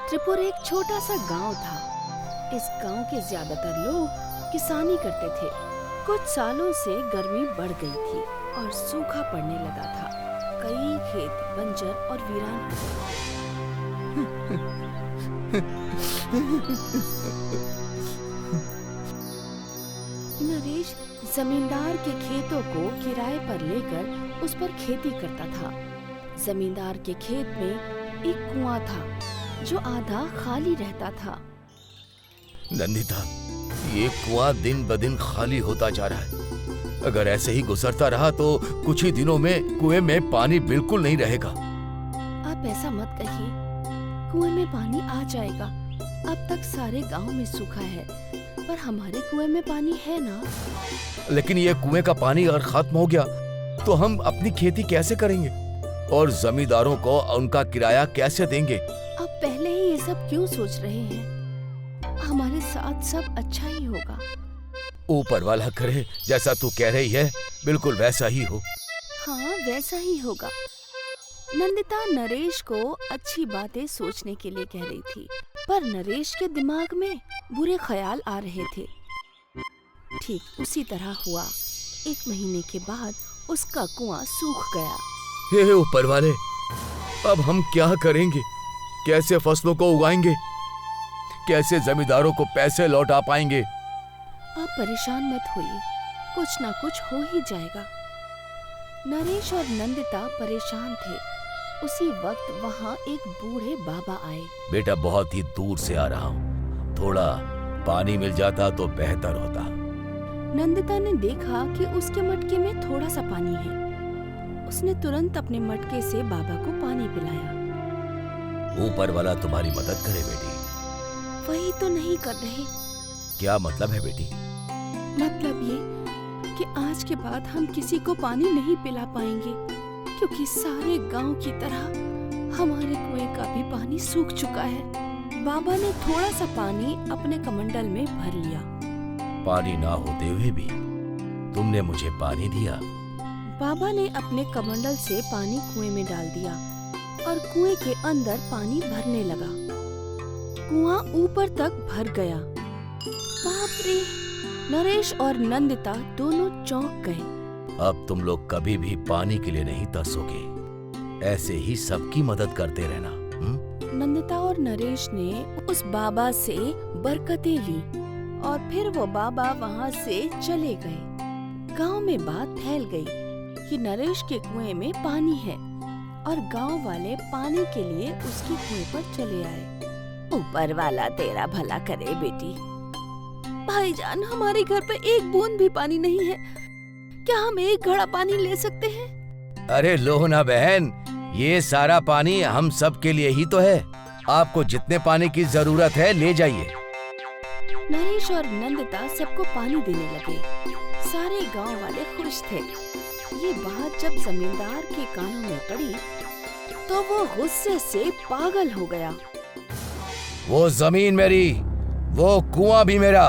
त्रिपुर एक छोटा सा गांव था। इस गांव के ज्यादातर लोग किसानी करते थे। कुछ सालों से गर्मी बढ़ गई थी और सूखा पड़ने लगा था। कई खेत बंजर और वीरान हो गए। नरेश जमींदार के खेतों को किराए पर लेकर उस पर खेती करता था। जमींदार के खेत में एक कुआं था जो आधा खाली रहता था। नंदिता, ये कुआं दिन ब दिन खाली होता जा रहा है। अगर ऐसे ही गुजरता रहा तो कुछ ही दिनों में कुएं में पानी बिल्कुल नहीं रहेगा। आप ऐसा मत कहिए, कुएं में पानी आ जाएगा। अब तक सारे गांव में सूखा है, पर हमारे कुएं में पानी है ना। लेकिन ये कुएं का पानी अगर खत्म हो गया तो हम अपनी खेती कैसे करेंगे और जमींदारों को उनका किराया कैसे देंगे? आप पहले ही ये सब क्यों सोच रहे हैं? हमारे साथ सब अच्छा ही होगा। ऊपर वाला करे जैसा तू कह रही है, बिल्कुल वैसा ही हो। हाँ, वैसा ही होगा। नंदिता नरेश को अच्छी बातें सोचने के लिए कह रही थी, पर नरेश के दिमाग में बुरे ख्याल आ रहे थे। ठीक उसी तरह हुआ। 1 महीने के बाद उसका कुआं सूख गया। हे ऊपर वाले, अब हम क्या करेंगे? कैसे फसलों को उगाएंगे? कैसे जमींदारों को पैसे लौटा पाएंगे? आप परेशान मत होइए, कुछ ना कुछ हो ही जाएगा। नरेश और नंदिता परेशान थे। उसी वक्त वहाँ एक बूढ़े बाबा आए। बेटा, बहुत ही दूर से आ रहा हूँ, थोड़ा पानी मिल जाता तो बेहतर होता। नंदिता ने देखा कि उसके मटके में थोड़ा सा पानी है। उसने तुरंत अपने मटके से बाबा को पानी पिलाया। ऊपर वाला तुम्हारी मदद करे बेटी। वही तो नहीं कर रहे। क्या मतलब है बेटी? मतलब ये कि आज के बाद हम किसी को पानी नहीं पिला पाएंगे, क्योंकि सारे गांव की तरह हमारे कुएं का भी पानी सूख चुका है। बाबा ने थोड़ा सा पानी अपने कमंडल में भर लिया। पानी ना होते हुए भी तुमने मुझे पानी दिया। बाबा ने अपने कमंडल से पानी कुएं में डाल दिया और कुएं के अंदर पानी भरने लगा। कुआं ऊपर तक भर गया। बाप रे! नरेश और नंदिता दोनों चौंक गए। अब तुम लोग कभी भी पानी के लिए नहीं तरसोगे। ऐसे ही सबकी मदद करते रहना। नंदिता और नरेश ने उस बाबा से बरकतें ली और फिर वो बाबा वहाँ से चले गए। गांव में बात फैल गई कि नरेश के कुएं में पानी है और गांव वाले पानी के लिए उसके कुएं पर चले आए। ऊपर वाला तेरा भला करे बेटी। भाईजान, हमारे घर पे एक बूंद भी पानी नहीं है। क्या हम एक घड़ा पानी ले सकते हैं? अरे लो ना बहन, ये सारा पानी हम सब के लिए ही तो है। आपको जितने पानी की जरूरत है ले जाइए। नरेश और नंदिता सबको पानी देने लगे। सारे गांव वाले खुश थे। ये बात जब जमींदार के कानों में पड़ी तो वो गुस्से से पागल हो गया। वो जमीन मेरी, वो कुआं भी मेरा,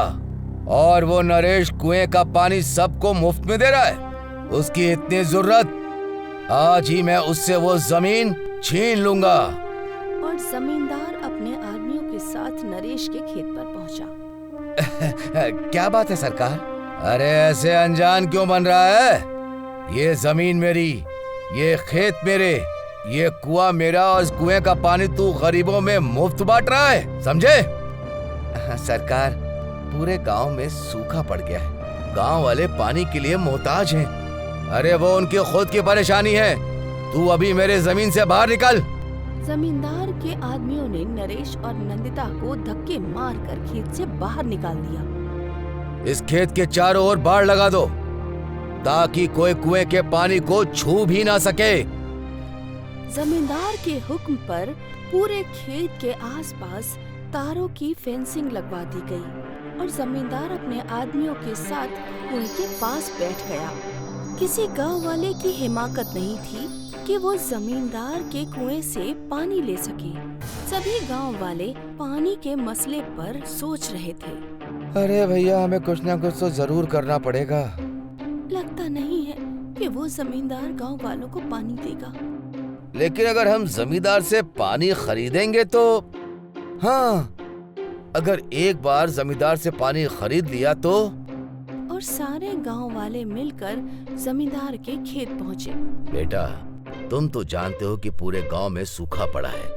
और वो नरेश कुएं का पानी सबको मुफ्त में दे रहा है। उसकी इतनी जरूरत, आज ही मैं उससे वो जमीन छीन लूंगा। और जमींदार अपने आदमियों के साथ नरेश के खेत पर पहुंचा। क्या बात है सरकार? अरे ऐसे अनजान क्यों बन रहा है? ये जमीन मेरी, ये खेत मेरे, ये कुआं मेरा, और इस कुएं का पानी तू गरीबों में मुफ्त बांट रहा है, समझे? सरकार, पूरे गांव में सूखा पड़ गया है। गांव वाले पानी के लिए मोहताज हैं। अरे वो उनकी खुद की परेशानी है। तू अभी मेरे जमीन से बाहर निकल। जमींदार के आदमियों ने नरेश और नंदिता को धक्के मारकर खेत से बाहर निकाल दिया। इस खेत के चारों ओर बाड़ लगा दो ताकि कोई कुएं के पानी को छू भी ना सके। जमींदार के हुक्म पर पूरे खेत के आसपास तारों की फेंसिंग लगवा दी गई और जमींदार अपने आदमियों के साथ कुएं के पास बैठ गया। किसी गांव वाले की हिम्मत नहीं थी कि वो जमींदार के कुएं से पानी ले सके। सभी गांव वाले पानी के मसले पर सोच रहे थे। अरे भैया, हमें कुछ ना कुछ तो जरूर करना पड़ेगा। लगता नहीं है कि वो जमींदार गांव वालों को पानी देगा। लेकिन अगर हम जमींदार से पानी खरीदेंगे तो हाँ, अगर एक बार जमींदार से पानी खरीद लिया तो। और सारे गांव वाले मिलकर जमींदार के खेत पहुंचे। बेटा, तुम तो जानते हो कि पूरे गांव में सूखा पड़ा है,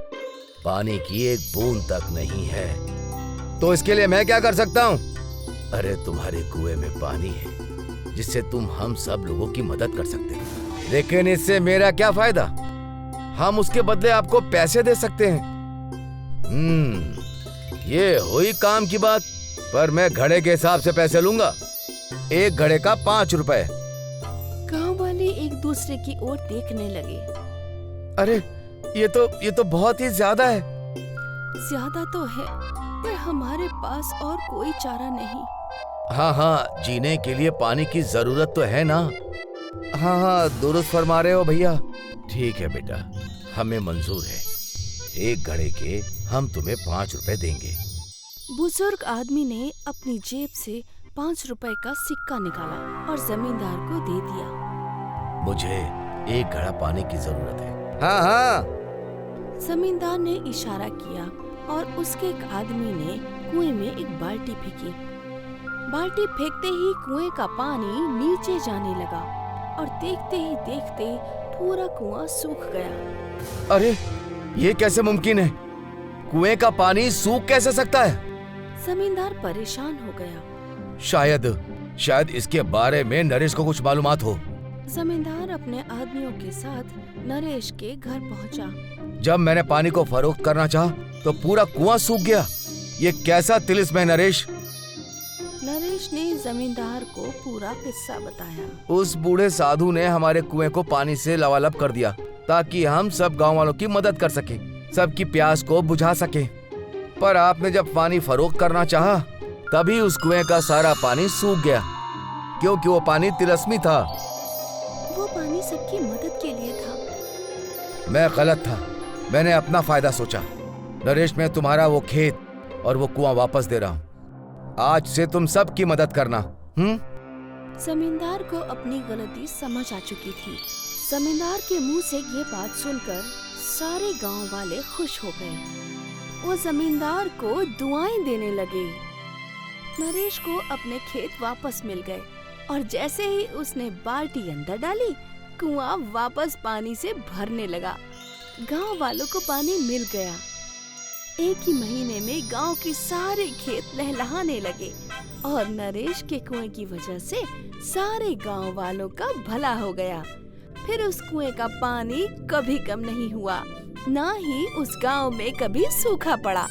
पानी की एक बूंद तक नहीं है, तो इसके लिए मैं क्या कर सकता हूँ? अरे तुम्हारे कुएं में पानी है जिससे तुम हम सब लोगों की मदद कर सकते हो, लेकिन इससे मेरा क्या फायदा? हम उसके बदले आपको पैसे दे सकते हैं। ये हुई काम की बात, पर मैं घड़े के हिसाब से पैसे लूंगा, एक घड़े का 5 रुपए। गांव वाले एक दूसरे की ओर देखने लगे। अरे ये तो बहुत ही ज्यादा है। ज्यादा तो है, पर हमारे पास और कोई चारा नहीं। हाँ, जीने के लिए पानी की जरूरत तो है ना। हाँ, दुरुस्त फरमा रहे हो भैया। ठीक है बेटा, हमें मंजूर है, एक घड़े के हम तुम्हें 5 रुपए देंगे। बुजुर्ग आदमी ने अपनी जेब से 5 रुपए का सिक्का निकाला और जमींदार को दे दिया। मुझे एक घड़ा पानी की जरूरत है। हाँ। जमींदार ने इशारा किया और उसके एक आदमी ने कुएं में एक बाल्टी फेंकी। बाल्टी फेंकते ही कुएं का पानी नीचे जाने लगा और देखते ही देखते पूरा कुआं सूख गया। अरे ये कैसे मुमकिन है? कुएं का पानी सूख कैसे सकता है? जमींदार परेशान हो गया। शायद इसके बारे में नरेश को कुछ मालूमात हो। जमींदार अपने आदमियों के साथ नरेश के घर पहुंचा। जब मैंने पानी को फरोख्त करना चाहा तो पूरा कुआं सूख गया। ये कैसा तिलिस्म है नरेश? नरेश ने जमींदार को पूरा किस्सा बताया। उस बूढ़े साधु ने हमारे कुएं को पानी से लबालब कर दिया ताकि हम सब गांव वालों की मदद कर सके, सबकी प्यास को बुझा सके। पर आपने जब पानी फरोख्त करना चाहा तभी उस कुएं का सारा पानी सूख गया, क्योंकि वो पानी तिलस्मी था। वो पानी सबकी मदद के लिए था। मैं गलत था, मैंने अपना फायदा सोचा। नरेश, मैं तुम्हारा वो खेत और वो कुआं वापस दे रहा हूँ। आज से तुम सब की मदद करना। जमींदार को अपनी गलती समझ आ चुकी थी। जमींदार के मुंह से ये बात सुनकर सारे गांव वाले खुश हो गए। वो जमींदार को दुआएं देने लगे। नरेश को अपने खेत वापस मिल गए और जैसे ही उसने बाल्टी अंदर डाली, कुआं वापस पानी से भरने लगा। गांव वालों को पानी मिल गया। एक ही महीने में गांव के सारे खेत लहलहाने लगे और नरेश के कुएं की वजह से सारे गांव वालों का भला हो गया। फिर उस कुएं का पानी कभी कम नहीं हुआ, ना ही उस गांव में कभी सूखा पड़ा।